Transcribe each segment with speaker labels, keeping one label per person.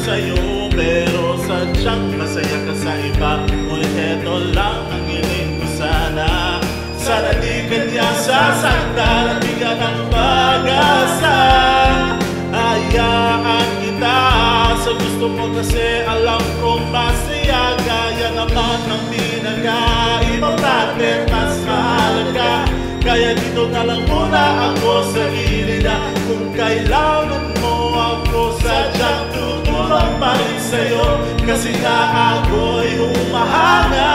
Speaker 1: sa'yo, pero sadyang masaya ka sa iba. Ngunit eto lang ang hiling ko sana. Sana di kanya sasaktan at bigyan ng pag-asa. Hayaan kita sa gusto mo kasi alam kong masaya. Gaya naman ng pinaka-importante, mas mahalaga. Kaya dito na lang muna ako sa gilid na kung kailangan mo ako, sadyang tutulong pa rin sa'yo. Kasi nga ako'y humahanga.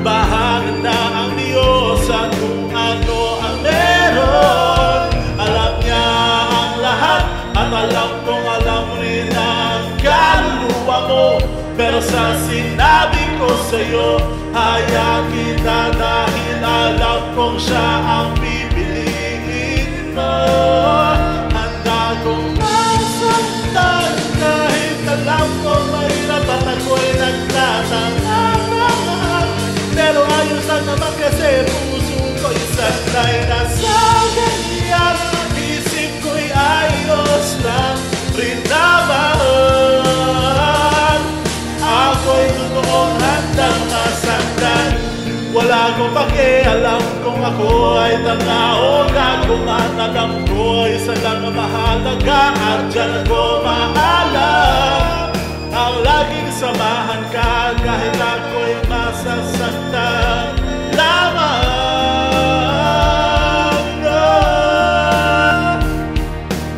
Speaker 1: Bahala na ang Diyos at kung ano ang meron. Alam niya ang lahat at alam kong alam rin ang kaluluwa mo. Pero sa sinabi ko sa'yo, hayaan kita dahil alam kong siya ang pipiliin mo. Handa kong masaktan kahit alam kong mahirap at ako'y nagtatangan. Pero ayos lang naman kasi puso ko'y sanay na sa ganyan. Isip ko'y ayos lang rin naman. Ako'y totoong handang masaktan. Wala akong pakialam kung ako ay tanga o gago. Man alam ko isa lang ang mahalaga at dyan ako maalam. Ang laging samahan ka kahit ako'y masasaktan lamang.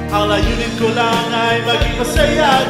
Speaker 1: Ang layunin ko lang ay maging masaya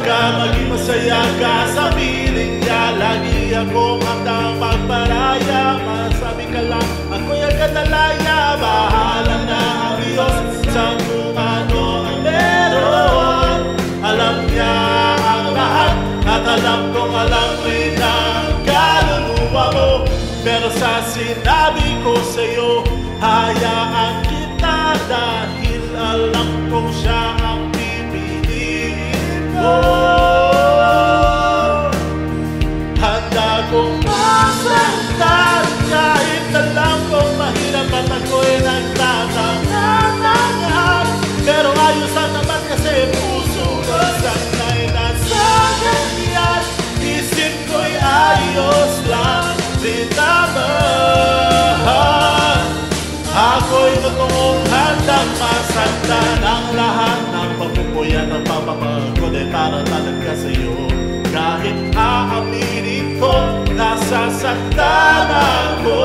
Speaker 1: ka sa piling niya. Lagi akong handang magparaya. Masabi ka lang, ako'y agad nalaya. Bahala na ang Diyos sa kung ano ang meron. Alam niya ang lahat at alam kong alam rin ang kaluluwa mo. Pero sa sinabi ko sa'yo, hayaan kita dahil alam kong siya ang pipiliin mo. Handa kong masaktan kahit alam kong mahirap at ako'y nagtatangan. Pero ayos lang naman kasi puso ko sanay na sa ganyan. Isip ko'y ayos lang din naman. Ako'y totoong handang masaktan. Ang lahat ng pagpupuyan at pagpapagod ay para talaga sa'yo. Kahit aaminin ko, nasasaktan ako.